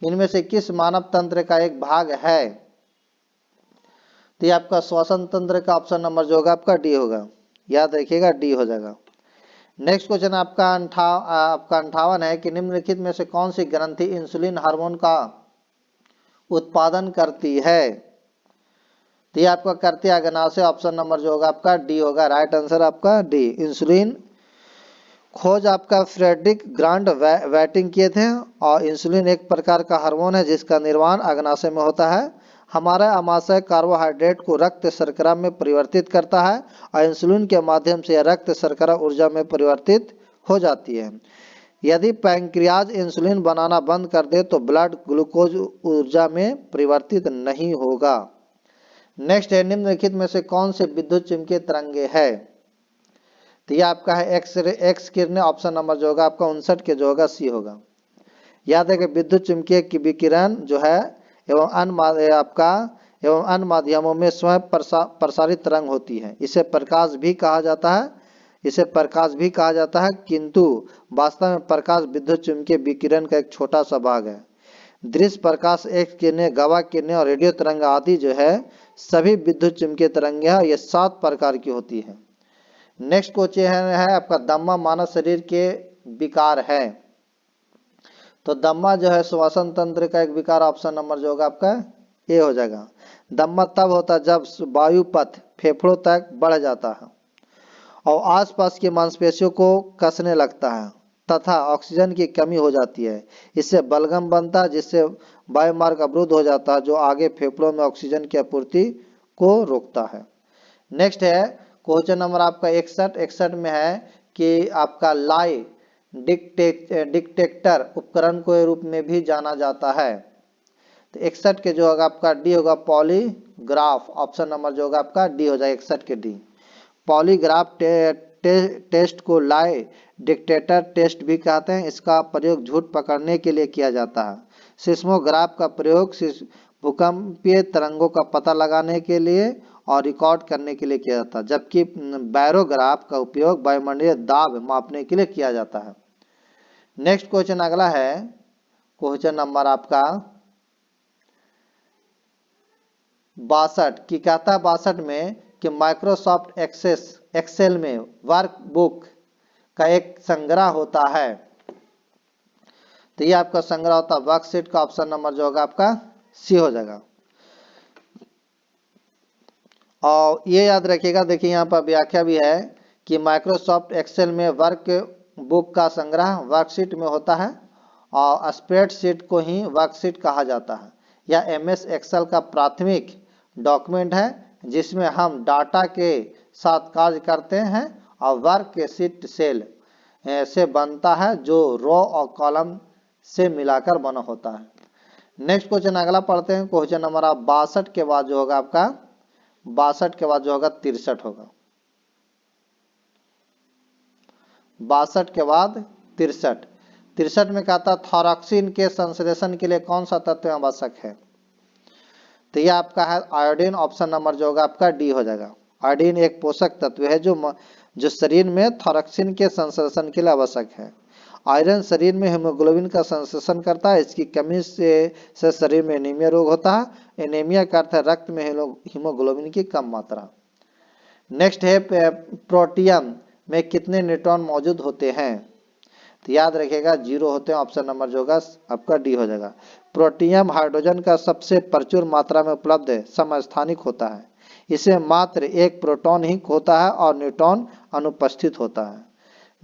इनमें से किस मानव तंत्र का एक भाग है? तो ये आपका श्वसन तंत्र का ऑप्शन नंबर जो होगा आपका डी होगा। याद रखिएगा डी हो जाएगा। नेक्स्ट क्वेश्चन आपका 58 है कि निम्नलिखित में से कौन सी ग्रंथि इंसुलिन हार्मोन का उत्पादन करती है? तो ये आपका करती है अग्नाशय। ऑप्शन नंबर जो होगा आपका डी होगा। राइट आंसर आपका डी। इंसुलिन खोज आपका फ्रेडरिक ग्रांड वैटिंग किए थे। और इंसुलिन एक प्रकार का हार्मोन है जिसका निर्माण अग्नाशय में होता है। हमारा आमाशय कार्बोहाइड्रेट को रक्त शर्करा में परिवर्तित करता है और इंसुलिन के माध्यम से रक्त शर्करा ऊर्जा में परिवर्तित हो जाती है। यदि पैंक्रियाज इंसुलिन बनाना बंद कर दे तो ब्लड ग्लूकोज ऊर्जा में परिवर्तित नहीं होगा। नेक्स्ट है निम्नलिखित में से कौन से विद्युत चुम्बकीय तरंगे है? तो यह आपका है एक्स किरणें। ऑप्शन नंबर जो होगा आपका 59 के जो होगा सी होगा। याद है कि विद्युत चुम्बकीय की विकिरण जो है एवं अन्य माध्यमों में स्वयं प्रसारित तरंग होती है। इसे प्रकाश भी कहा जाता है, किंतु वास्तव में प्रकाश विद्युत चुम्बकीय विकिरण का एक छोटा सा भाग है। दृश्य प्रकाश, एक्स किरणें, गवा किरणें और रेडियो तरंग आदि जो है सभी विद्युत चुम्बकीय तरंगे हैं। ये 7 प्रकार की होती है। नेक्स्ट क्वेश्चन है आपका दम्मा मानव शरीर के विकार है? तो दम्मा जो है श्वसन तंत्र का एक विकार। ऑप्शन नंबर जो होगा आपका ए हो जाएगा। दम्मा तब होता है जब वायु पथ फेफड़ों तक बढ़ जाता है और आसपास की मांसपेशियों को कसने लगता है तथा ऑक्सीजन की कमी हो जाती है। इससे बलगम बनता है जिससे वायुमार्ग अवरुद्ध हो जाता है जो आगे फेफड़ों में ऑक्सीजन की आपूर्ति को रोकता है। नेक्स्ट है क्वेश्चन नंबर आपका 61 में है कि आपका लाई डिटेक्टर उपकरण के रूप में भी जाना जाता है। तो 61 के जो होगा आपका डी होगा पॉलीग्राफ, ऑप्शन नंबर जो होगा आपका डी हो जाएगा 61 के डी। पॉलीग्राफ टेस्ट को लाई डिटेक्टर टेस्ट भी कहते हैं। इसका प्रयोग झूठ पकड़ने के लिए किया जाता है। सिस्मोग्राफ का प्रयोग भूकंपीय तरंगों का पता लगाने के लिए और रिकॉर्ड करने के लिए किया जाता है, जबकि बैरोग्राफ का उपयोग वायुमंडलीय दाब मापने के लिए किया जाता है। नेक्स्ट क्वेश्चन अगला है क्वेश्चन नंबर आपका 62 की कहता है 62 में कि माइक्रोसॉफ्ट एक्सेल में वर्कबुक का एक संग्रह होता है। तो ये आपका संग्रह होता है वर्कशीट का, ऑप्शन नंबर जो होगा आपका सी हो जाएगा। और ये याद रखिएगा, देखिए यहाँ पर व्याख्या भी है कि माइक्रोसॉफ्ट एक्सेल में वर्कबुक का संग्रह वर्कशीट में होता है और स्प्रेडशीट को ही वर्कशीट कहा जाता है। यह एमएस एक्सेल का प्राथमिक डॉक्यूमेंट है जिसमें हम डाटा के साथ कार्य करते हैं और वर्कशीट सेल से बनता है जो रो और कॉलम से मिलाकर बना होता है। नेक्स्ट क्वेश्चन अगला पढ़ते हैं, क्वेश्चन नंबर 62 के बाद जो होगा आपका 62 के बाद जो होगा 63 होगा। 62 के बाद 63 में कहता थायरॉक्सिन के संश्लेषण के लिए कौन सा तत्व आवश्यक है। तो यह आपका है आयोडीन, ऑप्शन नंबर जो होगा आपका डी हो जाएगा। आयोडीन एक पोषक तत्व है जो शरीर में थायरॉक्सिन के संश्लेषण के लिए आवश्यक है। आयरन शरीर में हीमोग्लोबिन का संश्लेषण करता है। इसकी कमी से शरीर में एनीमिया रोग होता है। एनीमिया का अर्थ है रक्त में हीमोग्लोबिन की कम मात्रा। नेक्स्ट है प्रोटियम में कितने न्यूट्रॉन मौजूद होते हैं। तो याद रखिएगा 0 होते हैं, ऑप्शन नंबर जो होगा आपका डी हो जाएगा। प्रोटियम हाइड्रोजन का सबसे प्रचुर मात्रा में उपलब्ध समस्थानिक होता है। इसे मात्र एक प्रोटॉन ही होता है और न्यूट्रॉन अनुपस्थित होता है।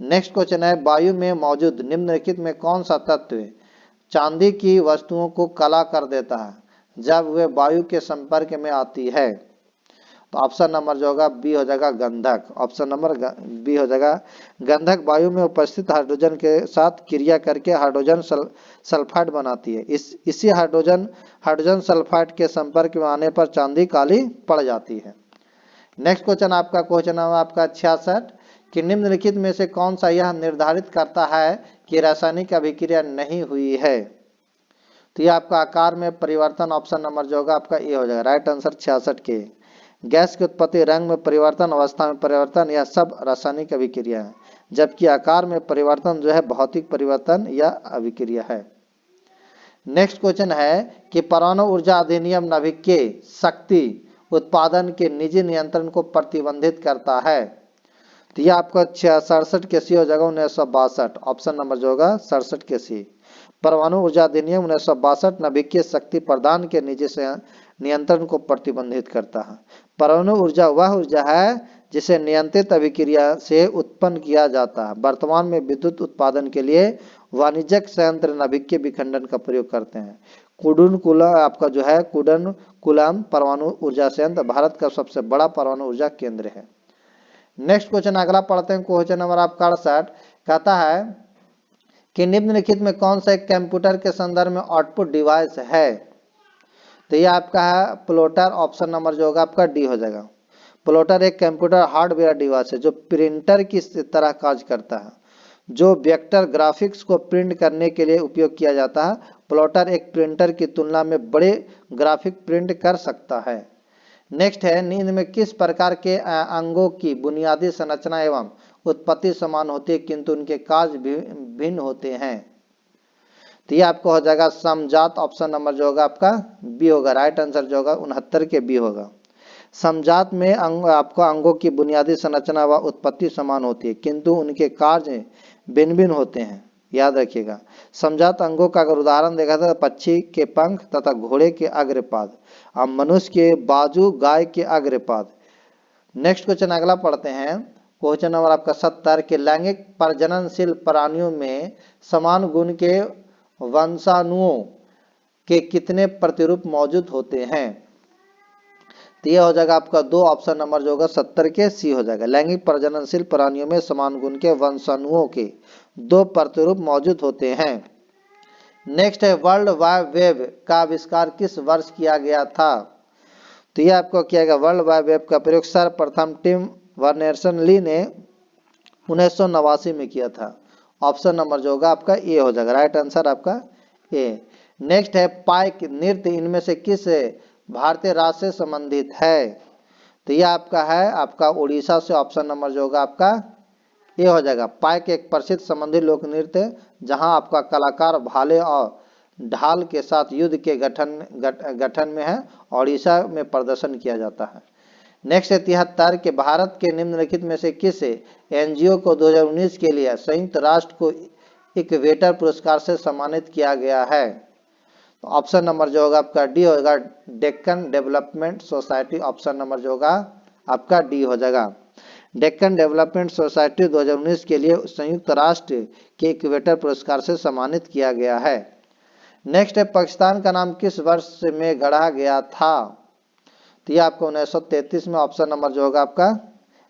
नेक्स्ट क्वेश्चन है वायु में मौजूद निम्नलिखित में कौन सा तत्व चांदी की वस्तुओं को काला कर देता है जब वे वायु के संपर्क में आती है। तो ऑप्शन नंबर जो होगा बी हो जाएगा गंधक, ऑप्शन नंबर बी हो जाएगा। गंधक वायु में उपस्थित हाइड्रोजन के साथ क्रिया करके हाइड्रोजन सल्फाइड बनाती है। इसी हाइड्रोजन सल्फाइड के संपर्क में आने पर चांदी काली पड़ जाती है। नेक्स्ट क्वेश्चन आपका क्वेश्चन नंबर आपका 66 कि निम्नलिखित में से कौन सा यह निर्धारित करता है कि रासायनिक अभिक्रिया नहीं हुई है। तो ये आपका आकार में परिवर्तन, ऑप्शन नंबर जो होगा आपका ए हो जाएगा। राइट आंसर 66 के। गैस की उत्पत्ति, रंग में परिवर्तन, अवस्था में परिवर्तन, यह सब रासायनिक अभिक्रिया है, जबकि आकार में परिवर्तन जो है भौतिक परिवर्तन या अभिक्रिया है। नेक्स्ट क्वेश्चन है कि परमाणु ऊर्जा अधिनियम नाभिकीय शक्ति उत्पादन के निजी नियंत्रण को प्रतिबंधित करता है। तो यह आपका 67 के सी हो जाएगा 1962, ऑप्शन नंबर जो होगा 67 के सी। परमाणु ऊर्जा अधिनियम 1962 नाभिकीय शक्ति प्रदान के निजी से नियंत्रण को प्रतिबंधित करता है। परमाणु ऊर्जा वह ऊर्जा है जिसे नियंत्रित अभिक्रिया से उत्पन्न किया जाता है। वर्तमान में विद्युत उत्पादन के लिए वाणिज्यिक संयंत्र नाभिकीय विखंडन का प्रयोग करते हैं। कुडूनकुलम आपका जो है कुडूनकुलम परमाणु ऊर्जा संयंत्र भारत का सबसे बड़ा परमाणु ऊर्जा केंद्र है। नेक्स्ट क्वेश्चन अगला पढ़ते हैं, क्वेश्चन नंबर आपका 68 कहता है कि निम्नलिखित में कौन सा एक कंप्यूटर के संदर्भ में आउटपुट डिवाइस है। तो ये आपका है प्लॉटर, ऑप्शन नंबर जो होगा आपका डी हो जाएगा। प्लॉटर एक कंप्यूटर हार्डवेयर डिवाइस है जो प्रिंटर की तरह कार्य करता है, जो वेक्टर ग्राफिक्स को प्रिंट करने के लिए उपयोग किया जाता है। प्लॉटर एक प्रिंटर की तुलना में बड़े ग्राफिक प्रिंट कर सकता है। नेक्स्ट है निम्न में किस प्रकार के अंगों की बुनियादी संरचना एवं उत्पत्ति समान होती है किंतु उनके कार्य भिन्न होते हैं। तो ये आपको हो जाएगा समजात, ऑप्शन नंबर जो होगा आपका बी होगा। राइट आंसर जो होगा 69 के बी होगा। समजात में आपको अंगों की बुनियादी संरचना व उत्पत्ति समान होती है किंतु उनके कार्य भिन्न भिन्न होते हैं, याद रखिएगा। समजात अंगों का अगर उदाहरण देखा जाए तो पक्षी के पंख तथा घोड़े के अग्रपाद, अब मनुष्य के बाजू, गाय के अग्रपाद। नेक्स्ट क्वेश्चन अगला पढ़ते हैं, क्वेश्चन नंबर आपका 70 के लैंगिक प्रजननशील प्राणियों में समान गुण के वंशाणुओं के कितने प्रतिरूप मौजूद होते हैं। तो ये हो जाएगा आपका 2, ऑप्शन नंबर जो होगा 70 के सी हो जाएगा। लैंगिक प्रजननशील प्राणियों में समान गुण के वंशाणुओं के दो प्रतिरूप मौजूद होते हैं। नेक्स्ट है वर्ल्ड वाइड वेब का आविष्कार किस वर्ष किया गया था? तो यह आपको किया गया वर्ल्ड वाइड वेब का प्रयोग सर्वप्रथम टिम बर्नर्स-ली ने 1989 में किया था। ऑप्शन नंबर जो होगा आपका ए हो जाएगा, राइट आंसर आपका ए। नेक्स्ट है पाइक नृत्य इनमें से किस भारतीय राज्य से संबंधित है? तो यह आपका है आपका उड़ीसा से। ऑप्शन नंबर जो होगा आपका ए हो जाएगा। पाइक एक प्रसिद्ध संबंधी लोक नृत्य जहां आपका कलाकार भाले और ढाल के साथ युद्ध के गठन में है, उड़ीसा में प्रदर्शन किया जाता है। नेक्स्ट है 73 के भारत के निम्नलिखित में से किस एनजीओ को 2019 के लिए संयुक्त राष्ट्र को इक्वेटर पुरस्कार से सम्मानित किया गया है? तो ऑप्शन नंबर जो होगा आपका डी होगा, Deccan development society. Option number जो होगा आपका डी हो जाएगा। डेक्कन डेवलपमेंट सोसाइटी 2019 के लिए संयुक्त राष्ट्र के इक्वेटर पुरस्कार से सम्मानित किया गया है। नेक्स्ट है पाकिस्तान का नाम किस वर्ष में गढ़ा गया था? तो यह आपको 1933 में। ऑप्शन नंबर जो होगा आपका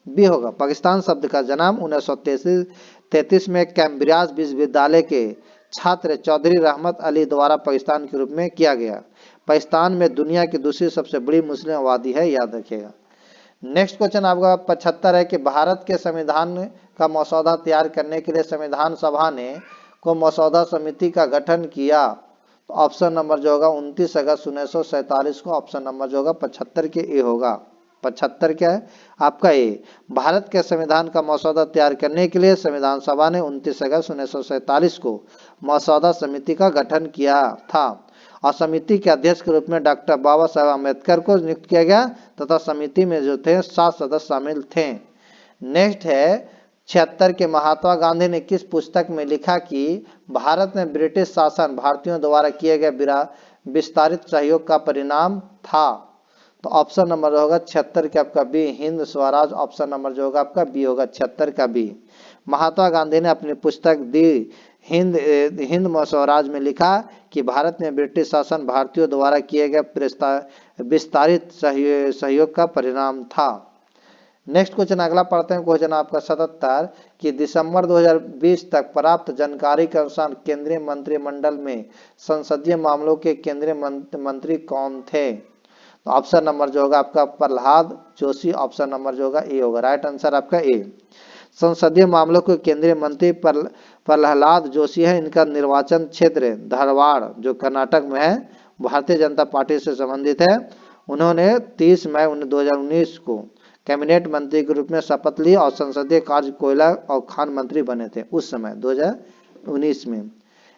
बी होगा। पाकिस्तान शब्द का जन्म 1933 में कैम्ब्रिज विश्वविद्यालय के छात्र चौधरी रहमत अली द्वारा पाकिस्तान के रूप में किया गया। पाकिस्तान में दुनिया की दूसरी सबसे बड़ी मुस्लिम आबादी है, याद रखिएगा। नेक्स्ट क्वेश्चन आपका 75 है कि भारत के संविधान का मसौदा तैयार करने के लिए संविधान सभा ने को मसौदा समिति का गठन किया। तो ऑप्शन नंबर जो होगा 29 अगस्त 1947 को। ऑप्शन नंबर जो होगा 75 के ए होगा। 75 क्या है आपका ए। भारत के संविधान का मसौदा तैयार करने के लिए संविधान सभा ने 29 अगस्त 1947 को मसौदा समिति का गठन किया था और समिति के अध्यक्ष के रूप में डॉक्टर बाबा साहेब अम्बेडकर को नियुक्त किया गया तथा समिति में जो थे 7 सदस्य शामिल थे। नेक्स्ट है 76 के महात्मा गांधी ने किस पुस्तक में लिखा कि भारत में ब्रिटिश शासन भारतीयों द्वारा किए गए विस्तारित सहयोग का परिणाम था? तो ऑप्शन नंबर होगा 76 के आपका B, Hind Swaraj. Option number जो होगा आपका बी होगा, 76 का बी। महात्मा गांधी ने अपनी पुस्तक दी हिंद स्वराज में लिखा कि भारत में ब्रिटिश शासन भारतीयों द्वारा किए गए विस्तारित सहयोग का परिणाम था। नेक्स्ट क्वेश्चन अगला पढ़ते हैं। क्वेश्चन आपका 77 कि दिसंबर 2020 तक प्राप्त जानकारी के अनुसार केंद्रीय मंत्रिमंडल में संसदीय मामलों के केंद्रीय मंत्री कौन थे? तो ऑप्शन नंबर जो होगा आपका प्रहलाद जोशी। ऑप्शन नंबर जो होगा ए होगा, राइट आंसर आपका ए। संसदीय मामलों के केंद्रीय मंत्री प्रहलाद जोशी है। इनका निर्वाचन क्षेत्र धारवाड़ जो कर्नाटक में है, भारतीय जनता पार्टी से संबंधित है। उन्होंने 30 मई 2019 को कैबिनेट मंत्री के रूप में शपथ ली और संसदीय कार्य, कोयला और खान मंत्री बने थे उस समय 2019 में।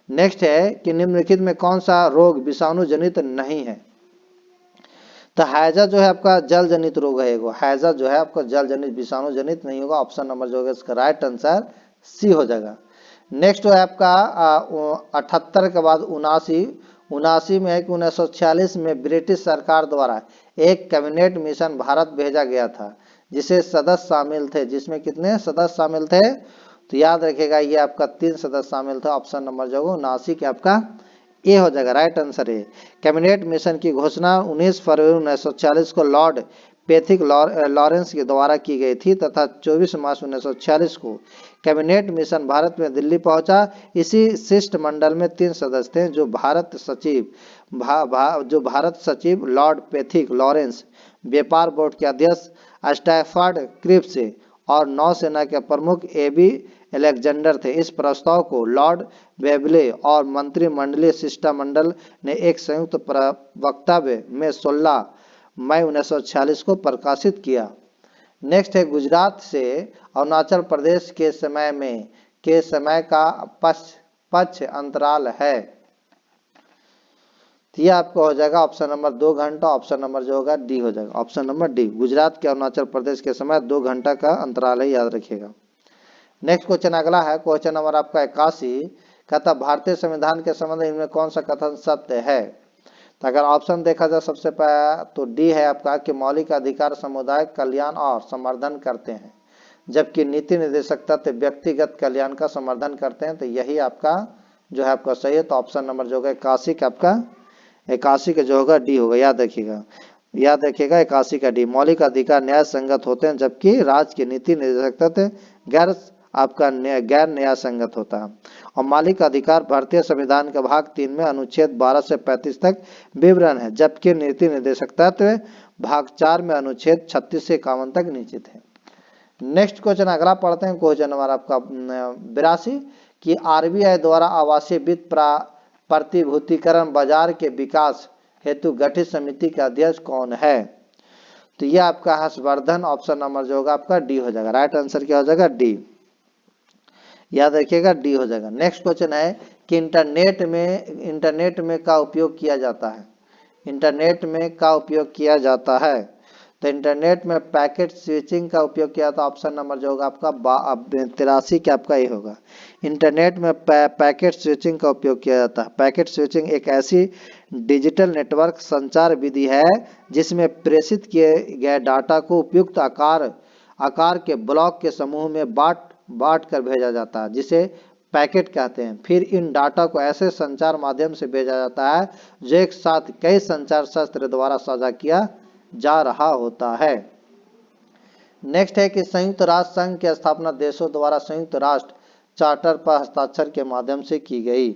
नेक्स्ट है कि निम्नलिखित में कौन सा रोग विषाणु जनित नहीं है? तो हैजा जो है आपका जल जनित रोग है। हैजा जो है आपका जल जनित, विषाणु जनित नहीं होगा। ऑप्शन नंबर जो होगा इसका राइट आंसर सी हो जाएगा। नेक्स्ट है आपका 78 के बाद 79 में है कि 1946 में ब्रिटिश सरकार द्वारा एक कैबिनेट मिशन भारत भेजा गया था जिसे सदस्य शामिल थे। जिसमें कितने सदस्य शामिल थे? तो याद रखिएगा ये आपका 3 सदस्य शामिल थे। ऑप्शन नंबर जो होगा 79 के आपका ए हो जाएगा, राइट आंसर है। कैबिनेट मिशन की घोषणा 19 फरवरी 1946 को लॉर्ड पैथिक लॉरेंस के द्वारा की गई थी तथा 24 मार्च 1946 को कैबिनेट मिशन भारत में दिल्ली पहुंचा। इसी शिष्टमंडल में 3 सदस्य थे जो भारत सचिव लॉर्ड पैथिक लॉरेंस, व्यापार बोर्ड के अध्यक्ष स्टैफर्ड क्रिप्स और नौसेना के प्रमुख एबी अलेक्जेंडर थे। इस प्रस्ताव को लॉर्ड वेबले और मंत्रिमंडलीय शिष्टमंडल ने एक संयुक्त वक्तव्य में 16 मई 1946 को प्रकाशित किया। नेक्स्ट है गुजरात से अरुणाचल प्रदेश के समय का पक्ष अंतराल है। तो यह आपको हो जाएगा ऑप्शन नंबर 2 घंटा। ऑप्शन नंबर जो होगा डी हो जाएगा, ऑप्शन नंबर डी। गुजरात के अरुणाचल प्रदेश के समय 2 घंटा का अंतराल है, याद रखिएगा। नेक्स्ट क्वेश्चन अगला है क्वेश्चन नंबर आपका 81 कहता भारतीय संविधान के संबंध में इनमें कौन सा कथन सत्य है? तो अगर ऑप्शन देखा जाए सबसे पहले तो डी है आपका कि मौलिक अधिकार समुदाय कल्याण और समर्थन करते हैं, जबकि नीति निर्देशक तत्व व्यक्तिगत कल्याण का समर्थन करते हैं। तो यही आपका जो है आपका सही है। तो ऑप्शन नंबर जो होगा 81 का आपका 81 का जो होगा डी होगा, याद रखिएगा 81 का डी। मौलिक अधिकार न्याय संगत होते हैं जबकि राज्य के नीति निर्देशक तत्व गैर आपका गैर न्याय संगत होता है। और मौलिक अधिकार भारतीय संविधान के भाग 3 में अनुच्छेद 12 से 35 तक विवरण है, जबकि नीति निर्देशक तत्व भाग 4 में अनुच्छेद 36 से 51 तक निश्चित है। नेक्स्ट क्वेश्चन अगला पढ़ते हैं, क्वेश्चन नंबर आपका 82 कि आरबीआई द्वारा आवासीय वित्त प्रतिभूतिकरण बाजार के विकास हेतु गठित समिति का अध्यक्ष कौन है? तो ये आपका हर्षवर्धन, ऑप्शन नंबर जो होगा आपका डी हो जाएगा। राइट आंसर क्या हो जाएगा? डी, याद रखिएगा डी हो जाएगा। नेक्स्ट क्वेश्चन है कि इंटरनेट में का उपयोग किया जाता है। इंटरनेट में का उपयोग किया जाता है, तो इंटरनेट में पैकेट स्विचिंग का उपयोग किया, तो ऑप्शन नंबर जो होगा आपका 83 क्या आपका ये होगा। इंटरनेट में पैकेट स्विचिंग का उपयोग किया जाता है। पैकेट स्विचिंग एक ऐसी डिजिटल नेटवर्क संचार विधि है जिसमें प्रेषित किए गए डाटा को उपयुक्त आकार के ब्लॉक के समूह में बांट कर भेजा जाता है, जिसे पैकेट कहते हैं। फिर इन डाटा को ऐसे संचार माध्यम से भेजा जाता है जो एक साथ कई संचार शस्त्र द्वारा साझा किया जा रहा होता है। नेक्स्ट है कि संयुक्त राष्ट्र संघ की स्थापना देशों द्वारा संयुक्त राष्ट्र चार्टर पर हस्ताक्षर के माध्यम से की गई।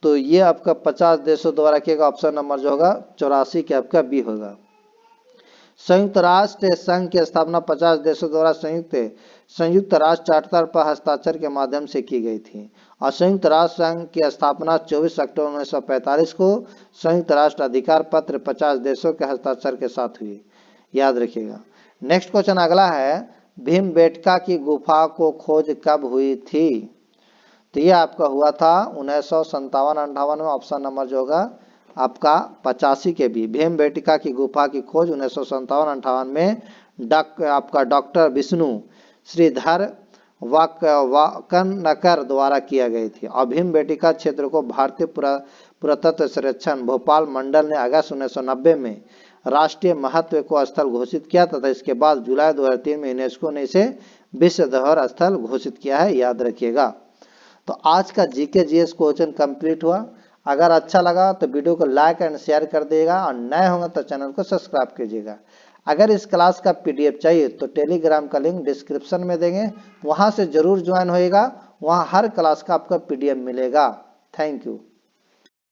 तो ये आपका 50 देशों द्वारा किया गया, ऑप्शन नंबर जो होगा 84 के आपका बी होगा। संयुक्त राष्ट्र संघ की स्थापना 50 देशों द्वारा संयुक्त राष्ट्र चार्टर पर हस्ताक्षर के माध्यम से की गई थी और संयुक्त राष्ट्र संघ की स्थापना 24 अक्टूबर 1945 को संयुक्त राष्ट्र अधिकार पत्र 50 देशों के हस्ताक्षर के साथ हुई, याद रखिएगा। नेक्स्ट क्वेश्चन अगला है, भीमबेटका की गुफा को खोज कब हुई थी? तो ये आपका हुआ था 1957-58 में, ऑप्शन नंबर जो होगा आपका 85 के बी। भीमबेटका की गुफा की खोज 1957-58 में आपका डॉक्टर विष्णु श्रीधर वाकनकर द्वारा किया गई थी। और भीमबेटका क्षेत्र को भारतीय पुरातत्व सर्वेक्षण भोपाल मंडल ने अगस्त 1990 में राष्ट्रीय महत्व को स्थल घोषित किया तथा इसके बाद जुलाई 2003 में यूनेस्को ने इसे विश्व धरोहर स्थल घोषित किया है, याद रखिएगा। तो आज का जीके जीएस क्वेश्चन कंप्लीट हुआ। अगर अच्छा लगा तो वीडियो को लाइक एंड शेयर कर देगा और नए होंगे तो चैनल को सब्सक्राइब कीजिएगा। अगर इस क्लास का पीडीएफ चाहिए तो टेलीग्राम का लिंक डिस्क्रिप्शन में देंगे, वहां से जरूर ज्वाइन होइएगा। वहां हर क्लास का आपका पीडीएफ मिलेगा। Thank you.